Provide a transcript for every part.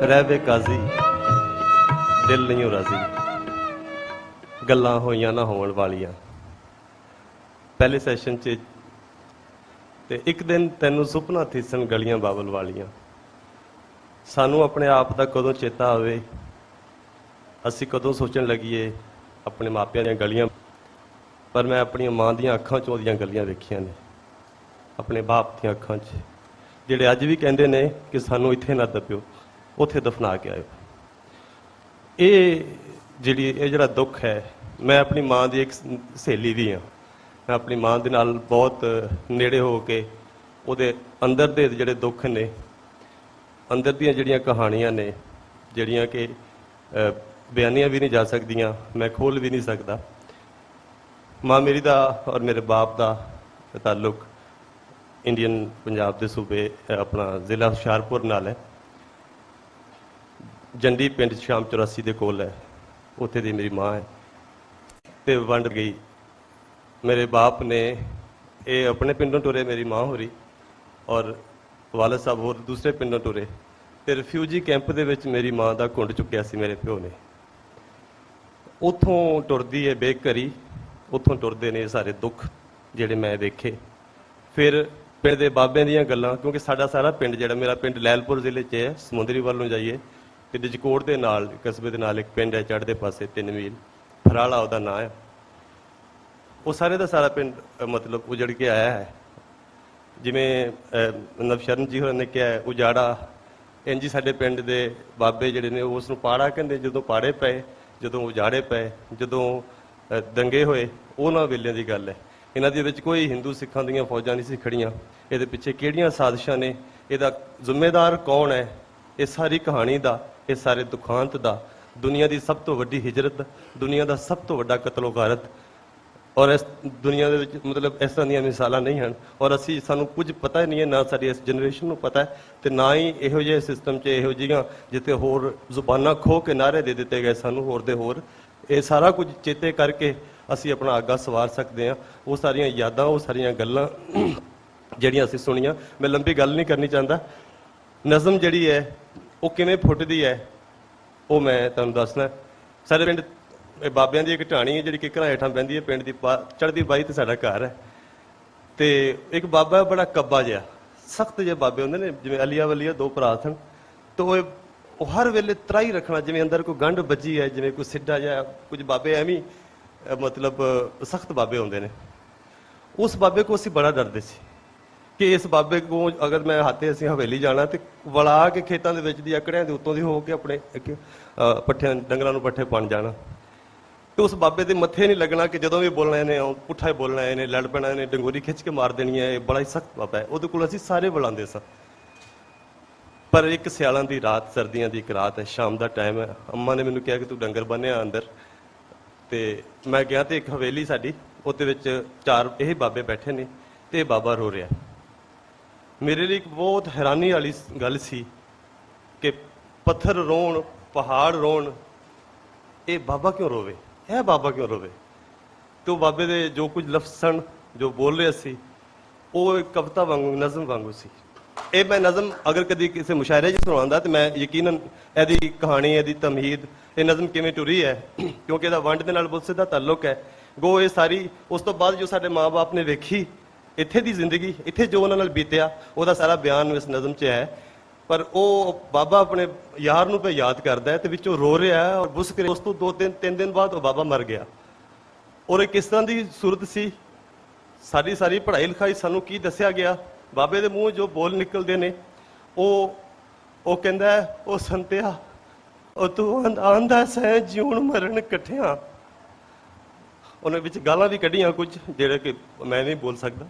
ਰਹਿਵੇ ਕਾਜ਼ੀ ਦਿਲ ਨਹੀਂ ਹੋ ਰਾਜ਼ੀ, ਗੱਲਾਂ ਹੋਈਆਂ ਨਾ ਹੋਣ ਵਾਲੀਆਂ। ਪਹਿਲੇ ਸੈਸ਼ਨ 'ਚ ਤੇ ਇੱਕ ਦਿਨ ਤੈਨੂੰ ਸੁਪਨਾ ਥੀਸਣ ਗਲੀਆਂ ਬਾਬਲ ਵਾਲੀਆਂ। ਸਾਨੂੰ ਆਪਣੇ ਆਪ ਦਾ ਕਦੋਂ ਚੇਤਾ ਆਵੇ, ਅਸੀਂ ਕਦੋਂ ਸੋਚਣ ਲੱਗੀਏ ਆਪਣੇ ਮਾਪਿਆਂ ਦੀਆਂ ਗਲੀਆਂ। ਪਰ ਮੈਂ ਆਪਣੀਆਂ ਮਾਂ ਦੀਆਂ ਅੱਖਾਂ 'ਚ ਉਹਦੀਆਂ ਗਲੀਆਂ ਵੇਖੀਆਂ ਨੇ, ਆਪਣੇ ਬਾਪ ਦੀਆਂ ਅੱਖਾਂ 'ਚ, ਜਿਹੜੇ ਅੱਜ ਵੀ ਕਹਿੰਦੇ ਨੇ ਕਿ ਸਾਨੂੰ ਇੱਥੇ ਨਾ ਦੱਬਿਓ, ਉੱਥੇ ਦਫਨਾ ਕੇ ਆਇਓ। ਇਹ ਜਿਹੜਾ ਦੁੱਖ ਹੈ, ਮੈਂ ਆਪਣੀ ਮਾਂ ਦੀ ਇੱਕ ਸਹੇਲੀ ਵੀ ਹਾਂ। ਮੈਂ ਆਪਣੀ ਮਾਂ ਦੇ ਨਾਲ ਬਹੁਤ ਨੇੜੇ ਹੋ ਕੇ ਉਹਦੇ ਅੰਦਰ ਦੇ ਜਿਹੜੇ ਦੁੱਖ ਨੇ, ਅੰਦਰ ਦੀਆਂ ਜਿਹੜੀਆਂ ਕਹਾਣੀਆਂ ਨੇ, ਜਿਹੜੀਆਂ ਕਿ ਬਿਆਨੀਆਂ ਵੀ ਨਹੀਂ ਜਾ ਸਕਦੀਆਂ, ਮੈਂ ਖੋਲ੍ਹ ਵੀ ਨਹੀਂ ਸਕਦਾ। ਮਾਂ ਮੇਰੀ ਦਾ ਔਰ ਮੇਰੇ ਬਾਪ ਦਾ ਤਾਲੁਕ ਇੰਡੀਅਨ ਪੰਜਾਬ ਦੇ ਸੂਬੇ ਆਪਣਾ ਜ਼ਿਲ੍ਹਾ ਹੁਸ਼ਿਆਰਪੁਰ ਨਾਲ ਹੈ। ਜੰਡੀ ਪਿੰਡ ਸ਼ਾਮ 84 ਦੇ ਕੋਲ ਹੈ, ਉੱਥੇ ਦੀ ਮੇਰੀ ਮਾਂ ਹੈ। ਤੇ ਵੰਡ ਗਈ, ਮੇਰੇ ਬਾਪ ਨੇ ਇਹ ਆਪਣੇ ਪਿੰਡੋਂ ਟੁਰੇ, ਮੇਰੀ ਮਾਂ ਹੋਰੀ ਔਰ ਵਾਲਦ ਸਾਹਿਬ ਹੋਰ ਦੂਸਰੇ ਪਿੰਡੋਂ ਟੁਰੇ। ਤੇ ਰਿਫਿਊਜੀ ਕੈਂਪ ਦੇ ਵਿੱਚ ਮੇਰੀ ਮਾਂ ਦਾ ਘੁੰਡ ਚੁੱਕਿਆ ਸੀ ਮੇਰੇ ਪਿਓ ਨੇ। ਉੱਥੋਂ ਟੁਰਦੀ ਹੈ ਬੇਘਰੀ, ਉੱਥੋਂ ਟੁਰਦੇ ਨੇ ਸਾਰੇ ਦੁੱਖ ਜਿਹੜੇ ਮੈਂ ਵੇਖੇ। ਫਿਰ ਪਿੰਡ ਦੇ ਬਾਬਿਆਂ ਦੀਆਂ ਗੱਲਾਂ, ਕਿਉਂਕਿ ਸਾਡਾ ਸਾਰਾ ਪਿੰਡ ਜਿਹੜਾ, ਮੇਰਾ ਪਿੰਡ ਲੈਲਪੁਰ ਜ਼ਿਲ੍ਹੇ 'ਚ ਹੈ, ਸਮੁੰਦਰੀ ਵੱਲ ਨੂੰ ਜਾਈਏ ਤੇ ਡਿਜਕੋਟ ਦੇ ਨਾਲ ਕਸਬੇ ਦੇ ਨਾਲ ਇੱਕ ਪਿੰਡ ਹੈ ਚੜ੍ਹਦੇ ਪਾਸੇ 3 ਮੀਲ, ਫਰਾਲਾ ਉਹਦਾ ਨਾਂ ਹੈ। ਉਹ ਸਾਰੇ ਦਾ ਸਾਰਾ ਪਿੰਡ ਮਤਲਬ ਉਜੜ ਕੇ ਆਇਆ ਹੈ। ਜਿਵੇਂ ਨਵਸ਼ਰਨ ਜੀ ਹੋਰਾਂ ਨੇ ਕਿਹਾ ਉਜਾੜਾ, ਇੰਝ ਸਾਡੇ ਪਿੰਡ ਦੇ ਬਾਬੇ ਜਿਹੜੇ ਨੇ ਉਸ ਨੂੰ ਪਾੜਾ ਕਹਿੰਦੇ। ਜਦੋਂ ਪਾੜੇ ਪਏ, ਜਦੋਂ ਉਜਾੜੇ ਪਏ, ਜਦੋਂ ਦੰਗੇ ਹੋਏ, ਉਹਨਾਂ ਵੇਲਿਆਂ ਦੀ ਗੱਲ ਹੈ। ਇਹਨਾਂ ਦੇ ਵਿੱਚ ਕੋਈ ਹਿੰਦੂ ਸਿੱਖਾਂ ਦੀਆਂ ਫੌਜਾਂ ਨਹੀਂ ਸੀ ਖੜੀਆਂ। ਇਹਦੇ ਪਿੱਛੇ ਕਿਹੜੀਆਂ ਸਾਜ਼ਿਸ਼ਾਂ ਨੇ, ਇਹਦਾ ਜ਼ਿੰਮੇਦਾਰ ਕੌਣ ਹੈ, ਇਹ ਸਾਰੀ ਕਹਾਣੀ ਦਾ, ਇਹ ਸਾਰੇ ਦੁਖਾਂਤ ਦਾ, ਦੁਨੀਆ ਦੀ ਸਭ ਤੋਂ ਵੱਡੀ ਹਿਜਰਤ, ਦੁਨੀਆ ਦਾ ਸਭ ਤੋਂ ਵੱਡਾ ਕਤਲੋ ਗਾਰਤ। ਔਰ ਇਸ ਦੁਨੀਆ ਦੇ ਵਿੱਚ ਮਤਲਬ ਇਸ ਤਰ੍ਹਾਂ ਦੀਆਂ ਮਿਸਾਲਾਂ ਨਹੀਂ ਹਨ। ਔਰ ਸਾਨੂੰ ਕੁਝ ਪਤਾ ਹੀ ਨਹੀਂ ਹੈ, ਨਾ ਸਾਡੀ ਇਸ ਜਨਰੇਸ਼ਨ ਨੂੰ ਪਤਾ ਹੈ, ਤੇ ਨਾ ਹੀ ਇਹੋ ਜਿਹੇ ਸਿਸਟਮ 'ਚ ਇਹੋ ਜਿਹੀਆਂ ਜਿੱਥੇ ਹੋਰ ਜ਼ੁਬਾਨਾਂ ਖੋਹ ਕੇ ਨਾਅਰੇ ਦੇ ਦਿੱਤੇ ਗਏ ਸਾਨੂੰ ਹੋਰ ਦੇ ਹੋਰ। ਇਹ ਸਾਰਾ ਕੁਝ ਚੇਤੇ ਕਰਕੇ ਅਸੀਂ ਆਪਣਾ ਆਗਾ ਸਵਾਰ ਸਕਦੇ ਹਾਂ। ਉਹ ਸਾਰੀਆਂ ਯਾਦਾਂ, ਉਹ ਸਾਰੀਆਂ ਗੱਲਾਂ ਜਿਹੜੀਆਂ ਅਸੀਂ ਸੁਣੀਆਂ। ਮੈਂ ਲੰਬੀ ਗੱਲ ਨਹੀਂ ਕਰਨੀ ਚਾਹੁੰਦਾ। ਨਜ਼ਮ ਜਿਹੜੀ ਹੈ ਉਹ ਕਿਵੇਂ ਫੁੱਟਦੀ ਹੈ ਉਹ ਮੈਂ ਤੁਹਾਨੂੰ ਦੱਸਣਾ। ਸਾਡੇ ਪਿੰਡ ਬਾਬਿਆਂ ਦੀ ਇੱਕ ਢਾਣੀ ਹੈ ਜਿਹੜੀ ਕਿੱਕਰਾਂ ਹੇਠਾਂ ਪੈਂਦੀ ਹੈ, ਪਿੰਡ ਦੀ ਚੜ੍ਹਦੀ ਬਾਈ ਤੇ ਸਾਡਾ ਘਰ ਹੈ। ਤੇ ਇੱਕ ਬਾਬਾ ਬੜਾ ਕੱਬਾ ਜਿਹਾ, ਸਖਤ ਜਿਹੇ ਬਾਬੇ ਹੁੰਦੇ ਨੇ, ਜਿਵੇਂ ਅਲੀਆ ਵਲੀਆ ਦੋ ਭਰਾ ਸਨ। ਤੇ ਉਹ ਹਰ ਵੇਲੇ ਤਰਾਈ ਰੱਖਣਾ, ਜਿਵੇਂ ਅੰਦਰ ਕੋਈ ਗੰਢ ਵੱਜੀ ਹੈ, ਜਿਵੇਂ ਕੋਈ ਸਿੱਧਾ ਜਿਹਾ। ਕੁਝ ਬਾਬੇ ਐਵੇਂ ਮਤਲਬ ਸਖਤ ਬਾਬੇ ਹੁੰਦੇ ਨੇ। ਉਸ ਬਾਬੇ ਕੋਲ ਅਸੀਂ ਬੜਾ ਡਰਦੇ ਸੀ ਕਿ ਇਸ ਬਾਬੇ ਕੋਲ ਅਗਰ ਮੈਂ ਹੱਥੇ ਅਸੀਂ ਹਵੇਲੀ ਜਾਣਾ ਤੇ ਵਲਾ ਕੇ ਖੇਤਾਂ ਦੇ ਵਿੱਚ ਦੀ ਅਕੜਿਆਂ ਦੇ ਉੱਤੋਂ ਦੀ ਹੋ ਕੇ ਆਪਣੇ ਪੱਠਿਆਂ ਡੰਗਰਾਂ ਨੂੰ ਪੱਠੇ ਪਾਣ ਜਾਣਾ। ਤੇ ਉਸ ਬਾਬੇ ਦੇ ਮੱਥੇ ਨਹੀਂ ਲੱਗਣਾ ਕਿ ਜਦੋਂ ਵੀ ਬੋਲਣਾ ਇਹਨੇ ਪੁੱਠਾ ਹੀ ਬੋਲਣਾ, ਇਹਨੇ ਲੜ ਪੈਣਾ, ਇਹਨੇ ਡੰਗੋਰੀ ਖਿੱਚ ਕੇ ਮਾਰ ਦੇਣੀ ਹੈ। ਇਹ ਬੜਾ ਹੀ ਸਖਤ ਬਾਬਾ ਹੈ। ਉਹਦੇ ਕੋਲ ਅਸੀਂ ਸਾਰੇ ਬੁਲਾਉਂਦੇ ਸਾਂ। ਪਰ ਇੱਕ ਸਿਆਲਾਂ ਦੀ ਰਾਤ, ਸਰਦੀਆਂ ਦੀ ਇੱਕ ਰਾਤ ਹੈ, ਸ਼ਾਮ ਦਾ ਟਾਈਮ ਹੈ। ਅੰਮਾ ਨੇ ਮੈਨੂੰ ਕਿਹਾ ਕਿ ਤੂੰ ਡੰਗਰ ਬੰਨਿਆ ਅੰਦਰ। ਤੇ ਮੈਂ ਗਿਆ ਤੇ ਇੱਕ ਹਵੇਲੀ ਸਾਡੀ, ਉਹਦੇ ਵਿੱਚ 4 ਇਹ ਬਾਬੇ ਬੈਠੇ ਨੇ ਤੇ ਇਹ ਬਾਬਾ ਰੋ ਰਿਹਾ। ਮੇਰੇ ਲਈ ਇੱਕ ਬਹੁਤ ਹੈਰਾਨੀ ਵਾਲੀ ਗੱਲ ਸੀ ਕਿ ਪੱਥਰ ਰੋਣ, ਪਹਾੜ ਰੋਣ, ਇਹ ਬਾਬਾ ਕਿਉਂ ਰੋਵੇ, ਇਹ ਬਾਬਾ ਕਿਉਂ ਰੋਵੇ। ਤੇ ਉਹ ਬਾਬੇ ਦੇ ਜੋ ਕੁਝ ਲਫ਼ਜ਼ ਸਨ, ਜੋ ਬੋਲ ਰਹੇ ਸੀ, ਉਹ ਇੱਕ ਕਵਿਤਾ ਵਾਂਗੂ, ਨਜ਼ਮ ਵਾਂਗੂ ਸੀ। ਇਹ ਮੈਂ ਨਜ਼ਮ ਅਗਰ ਕਦੀ ਕਿਸੇ ਮੁਸ਼ਾਇਰੇ 'ਚ ਸੁਣਾਉਂਦਾ ਤੇ ਮੈਂ ਯਕੀਨਨ ਇਹਦੀ ਕਹਾਣੀ, ਇਹਦੀ ਤਮਹੀਦ, ਇਹ ਨਜ਼ਮ ਕਿਵੇਂ ਟੁਰੀ ਹੈ, ਕਿਉਂਕਿ ਇਹਦਾ ਵੰਡ ਦੇ ਨਾਲ ਬਹੁਤ ਸਿੱਧਾ ਤਾਲੁਕ ਹੈ। ਗੋ ਇਹ ਸਾਰੀ ਉਸ ਤੋਂ ਬਾਅਦ ਜੋ ਸਾਡੇ ਮਾਂ-ਬਾਪ ਨੇ ਵੇਖੀ ਇੱਥੇ ਦੀ ਜ਼ਿੰਦਗੀ, ਇੱਥੇ ਜੋ ਉਹਨਾਂ ਨਾਲ ਬੀਤਿਆ, ਉਹਦਾ ਸਾਰਾ ਬਿਆਨ ਇਸ ਨਜ਼ਮ 'ਚ ਹੈ। ਪਰ ਉਹ ਬਾਬਾ ਆਪਣੇ ਯਾਰ ਨੂੰ ਪੇ ਯਾਦ ਕਰਦਾ ਹੈ ਤੇ ਵਿੱਚੋਂ ਰੋ ਰਿਹਾ ਹੈ ਔਰ ਬੁਸਕ ਰਿਹਾ। ਉਸ ਤੋਂ 2-3 ਦਿਨ ਬਾਅਦ ਉਹ ਬਾਬਾ ਮਰ ਗਿਆ। ਔਰ ਇਹ ਕਿਸ ਤਰ੍ਹਾਂ ਦੀ ਸੂਰਤ ਸੀ, ਸਾਡੀ ਸਾਰੀ ਪੜ੍ਹਾਈ ਲਿਖਾਈ ਸਾਨੂੰ ਕੀ ਦੱਸਿਆ ਗਿਆ, ਬਾਬੇ ਦੇ ਮੂੰਹ ਜੋ ਬੋਲ ਨਿਕਲਦੇ ਨੇ, ਉਹ ਕਹਿੰਦਾ ਹੈ, ਉਹ ਸੰਤਿਆ ਉਹ ਤੂੰ ਆਂਦਾ ਸੈ ਜਿਉਣ ਮਰਨ ਇਕੱਠਿਆਂ। ਉਹਨਾਂ ਵਿੱਚ ਗਾਲਾਂ ਵੀ ਕੱਢੀਆਂ ਕੁਝ, ਜਿਹੜੇ ਕਿ ਮੈਂ ਨਹੀਂ ਬੋਲ ਸਕਦਾ।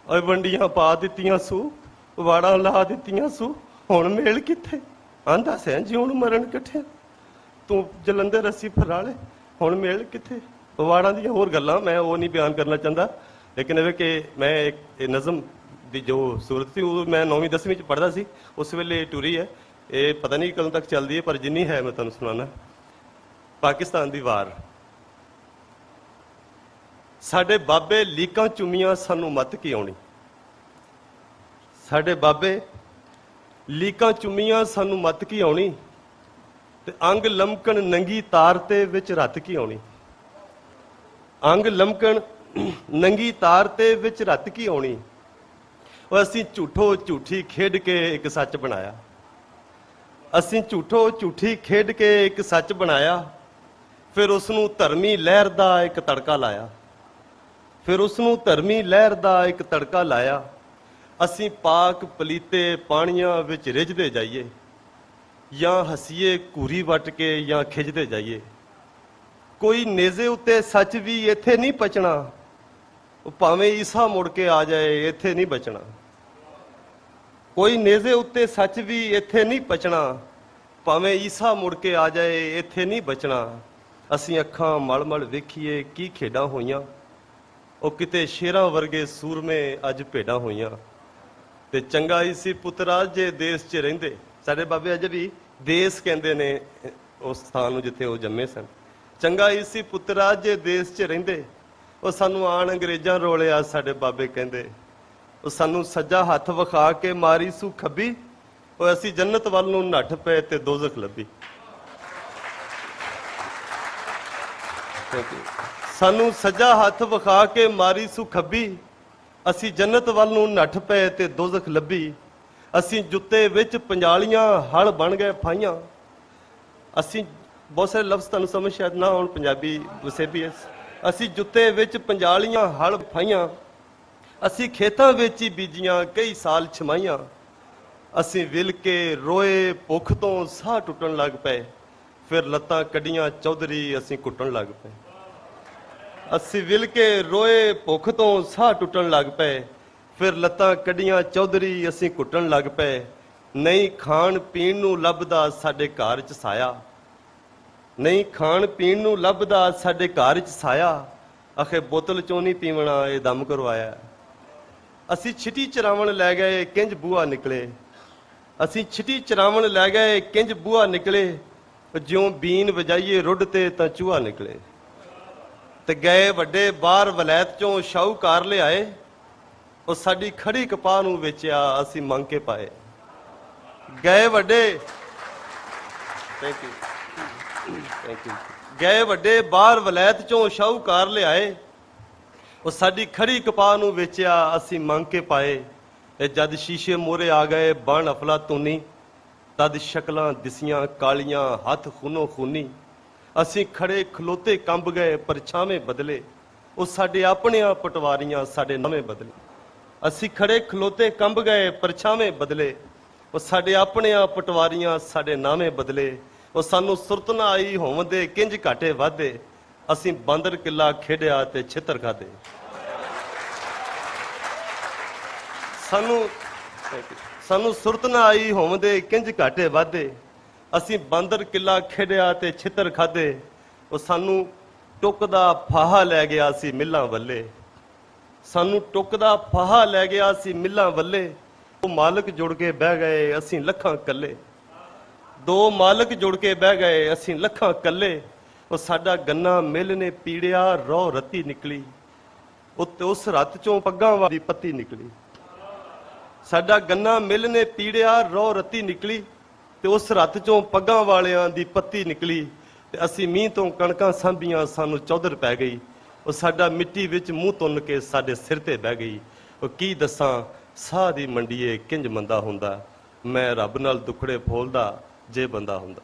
ਓਏ ਵੰਡੀਆਂ ਪਾ ਦਿੱਤੀਆਂ ਸੂ, ਵਾੜਾਂ ਲਾ ਦਿੱਤੀਆਂ ਸੂ, ਹੁਣ ਮੇਲ ਕਿੱਥੇ, ਆਂਦਾ ਸੈ ਜਿਉਣ ਮਰਨ ਇਕੱਠਿਆਂ। ਤੂੰ ਜਲੰਧਰ ਅਸੀਂ ਫਰਾਲੇ, ਹੁਣ ਮੇਲ ਕਿੱਥੇ। ਵਾੜਾਂ ਦੀਆਂ ਹੋਰ ਗੱਲਾਂ ਮੈਂ ਉਹ ਨਹੀਂ ਬਿਆਨ ਕਰਨਾ ਚਾਹੁੰਦਾ। ਲੇਕਿਨ ਇਹ ਕਿ ਮੈਂ ਇੱਕ ਨਜ਼ਮ ਦੀ ਜੋ ਸੂਰਤ ਸੀ, ਉਹ ਮੈਂ 9ਵੀਂ 10ਵੀਂ 'ਚ ਪੜ੍ਹਦਾ ਸੀ, ਉਸ ਵੇਲੇ ਟੁਰੀ ਹੈ। ਇਹ ਪਤਾ ਨਹੀਂ ਕਦੋਂ ਤੱਕ ਚੱਲਦੀ ਹੈ, ਪਰ ਜਿੰਨੀ ਹੈ ਮੈਂ ਤੁਹਾਨੂੰ ਸੁਣਾਉਣਾ। ਪਾਕਿਸਤਾਨ ਦੀ ਵਾਰ। ਸਾਡੇ ਬਾਬੇ ਲੀਕਾਂ ਚੁੰਮੀਆਂ, ਸਾਨੂੰ ਮੱਤ ਕੀ ਆਉਣੀ। ਸਾਡੇ ਬਾਬੇ ਲੀਕਾਂ ਚੁੰਮੀਆਂ ਸਾਨੂੰ ਮੱਤ ਕੀ ਆਉਣੀ, ਤੇ ਅੰਗ ਲਮਕਣ ਨੰਗੀ ਤਾਰ ਤੇ ਵਿੱਚ ਰੱਤ ਕੀ ਆਉਣੀ। ਅੰਗ ਲਮਕਣ ਨੰਗੀ ਤਾਰ ਤੇ ਵਿੱਚ ਰੱਤ ਕੀ ਆਉਣੀ। ਉਹ ਅਸੀਂ ਝੂਠੋ ਝੂਠੀ ਖੇਡ ਕੇ ਇੱਕ ਸੱਚ ਬਣਾਇਆ। ਅਸੀਂ ਝੂਠੋ ਝੂਠੀ ਖੇਡ ਕੇ ਇੱਕ ਸੱਚ ਬਣਾਇਆ। ਫਿਰ ਉਸ ਨੂੰ ਧਰਮੀ ਲਹਿਰ ਦਾ ਇੱਕ ਤੜਕਾ ਲਾਇਆ। ਫਿਰ ਉਸ ਨੂੰ ਧਰਮੀ ਲਹਿਰ ਦਾ ਇੱਕ ਤੜਕਾ ਲਾਇਆ। ਅਸੀਂ ਪਾਕ ਪਲੀਤੇ ਪਾਣੀਆਂ ਵਿੱਚ ਰਿੱਝਦੇ ਜਾਈਏ, ਜਾਂ ਹੱਸੀਏ ਘੂਰੀ ਵੱਟ ਕੇ ਜਾਂ ਖਿੱਚਦੇ ਜਾਈਏ। ਕੋਈ ਨੇਜ਼ੇ ਉੱਤੇ ਸੱਚ ਵੀ ਇੱਥੇ ਨਹੀਂ ਪਚਣਾ, ਉਹ ਭਾਵੇਂ ਈਸਾ ਮੁੜ ਕੇ ਆ ਜਾਏ ਇੱਥੇ ਨਹੀਂ ਬਚਣਾ। ਕੋਈ ਨੇਜ਼ੇ ਉੱਤੇ ਸੱਚ ਵੀ ਇੱਥੇ ਨਹੀਂ ਪਚਣਾ, ਭਾਵੇਂ ਈਸਾ ਮੁੜ ਕੇ ਆ ਜਾਏ ਇੱਥੇ ਨਹੀਂ ਬਚਣਾ। ਅਸੀਂ ਅੱਖਾਂ ਮਲ-ਮਲ ਵੇਖੀਏ ਕੀ ਖੇਡਾਂ ਹੋਈਆਂ, ਉਹ ਕਿਤੇ ਸ਼ੇਰਾਂ ਵਰਗੇ ਸੂਰਮੇ ਅੱਜ ਭੇਡਾਂ ਹੋਈਆਂ। ਤੇ ਚੰਗਾ ਹੀ ਸੀ ਪੁੱਤਰਾ ਜੇ ਦੇਸ਼ 'ਚ ਰਹਿੰਦੇ। ਸਾਡੇ ਬਾਬੇ ਅਜੇ ਵੀ ਦੇਸ਼ ਕਹਿੰਦੇ ਨੇ ਉਸ ਸਥਾਨ ਨੂੰ ਜਿੱਥੇ ਉਹ ਜੰਮੇ ਸਨ। ਚੰਗਾ ਹੀ ਸੀ ਪੁੱਤਰਾ ਜੇ ਦੇਸ਼ 'ਚ ਰਹਿੰਦੇ। ਉਹ ਸਾਨੂੰ ਆਣ ਅੰਗਰੇਜ਼ਾਂ ਰੋਲਿਆ, ਸਾਡੇ ਬਾਬੇ ਕਹਿੰਦੇ। ਉਹ ਸਾਨੂੰ ਸੱਜਾ ਹੱਥ ਵਿਖਾ ਕੇ ਮਾਰੀ ਸੂ ਖੱਬੀ, ਉਹ ਅਸੀਂ ਜੰਨਤ ਵੱਲ ਨੂੰ ਨੱਠ ਪਏ ਤੇ ਦੋਜ਼ਖ ਲੱਭੀ। ਸਾਨੂੰ ਸੱਜਾ ਹੱਥ ਵਿਖਾ ਕੇ ਮਾਰੀ ਸੂ ਖੱਬੀ, ਅਸੀਂ ਜੰਨਤ ਵੱਲ ਨੂੰ ਨੱਠ ਪਏ ਤੇ ਦੋਜ਼ਖ ਲੱਭੀ। ਅਸੀਂ ਜੁੱਤੇ ਵਿੱਚ ਪੰਜਾਲੀਆਂ ਹਲ ਬਣ ਗਏ ਫਾਈਆਂ। ਅਸੀਂ ਬਹੁਤ ਸਾਰੇ ਲਫ਼ਜ਼ ਤੁਹਾਨੂੰ ਸਮਝ ਸ਼ਾਇਦ ਨਾ ਆਉਣ ਪੰਜਾਬੀ ਵਸੇਬੀ। ਅਸੀਂ ਜੁੱਤੇ ਵਿੱਚ ਪੰਜਾਲੀਆਂ ਹਲ ਫਾਈਆਂ। ਅਸੀਂ ਖੇਤਾਂ ਵਿੱਚ ਹੀ ਬੀਜੀਆਂ ਕਈ ਸਾਲ ਛਮਾਈਆਂ। ਅਸੀਂ ਵਿਲ ਕੇ ਰੋਏ ਭੁੱਖ ਤੋਂ ਸਾਹ ਟੁੱਟਣ ਲੱਗ ਪਏ, ਫਿਰ ਲੱਤਾਂ ਕੱਢੀਆਂ ਚੌਧਰੀ ਅਸੀਂ ਕੁੱਟਣ ਲੱਗ ਪਏ। ਅਸੀਂ ਵਿਲ ਕੇ ਰੋਏ ਭੁੱਖ ਤੋਂ ਸਾਹ ਟੁੱਟਣ ਲੱਗ ਪਏ, ਫਿਰ ਲੱਤਾਂ ਕੱਢੀਆਂ ਚੌਧਰੀ ਅਸੀਂ ਕੁੱਟਣ ਲੱਗ ਪਏ। ਨਹੀਂ ਖਾਣ ਪੀਣ ਨੂੰ ਲੱਭਦਾ ਸਾਡੇ ਘਰ 'ਚ ਸਾਇਆ, ਨਹੀਂ ਖਾਣ ਪੀਣ ਨੂੰ ਲੱਭਦਾ ਸਾਡੇ ਘਰ 'ਚ ਸਾਇਆ। ਆਖੇ ਬੋਤਲ ਚੋਂ ਨਹੀਂ ਪੀਵਣਾ ਇਹ ਦਮ ਕਰਵਾਇਆ। ਅਸੀਂ ਛਿਟੀ ਚਰਾਵਣ ਲੈ ਗਏ ਕਿੰਜ ਬੂਹਾ ਨਿਕਲੇ। ਅਸੀਂ ਛਿਟੀ ਚਰਾਵਣ ਲੈ ਗਏ ਕਿੰਜ ਬੂਹਾ ਨਿਕਲੇ। ਜਿਉਂ ਬੀਨ ਵਜਾਈਏ ਰੁੱਡ ਤੇ ਤਾਂ ਚੂਹਾ ਨਿਕਲੇ। ਤੇ ਗਏ ਵੱਡੇ ਬਾਹਰ ਵਲੈਤ ਚੋਂ ਸ਼ਾਹੂਕਾਰ ਲਿਆਏ। ਉਹ ਸਾਡੀ ਖੜੀ ਕਪਾਹ ਨੂੰ ਵੇਚਿਆ ਅਸੀਂ ਮੰਗ ਕੇ ਪਾਏ। ਗਏ ਵੱਡੇ ਥੈਂਕ ਯੂ ਗਏ ਵੱਡੇ ਬਾਹਰ ਵਲੈਤ ਚੋਂ ਸ਼ਾਹੂਕਾਰ ਲਿਆਏ। ਉਹ ਸਾਡੀ ਖੜੀ ਕਪਾਹ ਨੂੰ ਵੇਚਿਆ ਅਸੀਂ ਮੰਗ ਕੇ ਪਾਏ। ਤੇ ਜਦ ਸ਼ੀਸ਼ੇ ਮੋਰੇ ਆ ਗਏ ਬਣ ਅਫਲਾਤੂਨੀ, ਤਦ ਸ਼ਕਲਾਂ ਦਿਸੀਆਂ ਕਾਲੀਆਂ ਹੱਥ ਖੂਨੋ ਖੂਨੀ। ਅਸੀਂ ਖੜੇ ਖਲੋਤੇ ਕੰਬ ਗਏ ਪਰਛਾਵੇਂ ਬਦਲੇ। ਉਹ ਸਾਡੇ ਆਪਣੀਆਂ ਪਟਵਾਰੀਆਂ ਸਾਡੇ ਨਵੇਂ ਬਦਲੇ। ਅਸੀਂ ਖੜੇ ਖਲੋਤੇ ਕੰਬ ਗਏ ਪਰਛਾਵੇਂ ਬਦਲੇ। ਉਹ ਸਾਡੇ ਆਪਣੀਆਂ ਪਟਵਾਰੀਆਂ ਸਾਡੇ ਨਾਵੇਂ ਬਦਲੇ। ਉਹ ਸਾਨੂੰ ਸੁਰਤ ਨਾ ਆਈ ਹੋਵਦੇ ਕਿੰਜ ਘਾਟੇ ਵਾਧੇ। ਅਸੀਂ ਬਾਂਦਰ ਕਿੱਲਾ ਖੇਡਿਆ ਤੇ ਛਿੱਤਰ ਖਾਦੇ। ਸਾਨੂੰ ਸੁਰਤ ਨਾ ਆਈ ਹੋਵਦੇ ਕਿੰਜ ਘਾਟੇ ਵਾਧੇ। ਅਸੀਂ ਬਾਂਦਰ ਕਿੱਲਾ ਖੇਡਿਆ ਤੇ ਛਿੱਤਰ ਖਾਦੇ। ਉਹ ਸਾਨੂੰ ਟੁੱਕ ਦਾ ਫਾਹਾ ਲੈ ਗਿਆ ਸੀ ਮਿੱਲਾਂ ਵੱਲੇ। ਸਾਨੂੰ ਟੁੱਕ ਦਾ ਫਾਹਾ ਲੈ ਗਿਆ ਸੀ ਮਿੱਲਾਂ ਵੱਲੇ। ਉਹ ਮਾਲਕ ਜੁੜ ਕੇ ਬਹਿ ਗਏ ਅਸੀਂ ਲੱਖਾਂ ਕੱਲੇ। ਦੋ ਮਾਲਕ ਜੁੜ ਕੇ ਬਹਿ ਗਏ ਅਸੀਂ ਲੱਖਾਂ ਕੱਲੇ। ਉਹ ਸਾਡਾ ਗੰਨਾ ਮਿੱਲ ਨੇ ਪੀੜਿਆ ਰੋ ਰੱਤੀ ਨਿਕਲੀ। ਉੱਤੇ ਉਸ ਰੱਤ ਚੋਂ ਪੱਗਾਂ ਵਾਲੀ ਪੱਤੀ ਨਿਕਲੀ। ਸਾਡਾ ਗੰਨਾ ਮਿੱਲ ਨੇ ਪੀੜਿਆ ਰੋ ਰੱਤੀ ਨਿਕਲੀ। ਤੇ ਉਸ ਰੱਤ ਚੋਂ ਪੱਗਾਂ ਵਾਲਿਆਂ ਦੀ ਪੱਤੀ ਨਿਕਲੀ। ਤੇ ਅਸੀਂ ਮੀਂਹ ਤੋਂ ਕਣਕਾਂ ਸਾਂਭੀਆਂ ਸਾਨੂੰ ਚੌਧਰ ਪੈ ਗਈ। ਉਹ ਸਾਡਾ ਮਿੱਟੀ ਵਿੱਚ ਮੂੰਹ ਤੁੰਨ ਕੇ ਸਾਡੇ ਸਿਰ ਤੇ ਬਹਿ ਗਈ। ਉਹ ਕੀ ਦੱਸਾਂ ਸਾਹ ਦੀ ਮੰਡੀਏ ਕਿੰਜ ਮੰਦਾ ਹੁੰਦਾ। ਮੈਂ ਰੱਬ ਨਾਲ ਦੁੱਖੜੇ ਫੋਲਦਾ ਜੇ ਬੰਦਾ ਹੁੰਦਾ।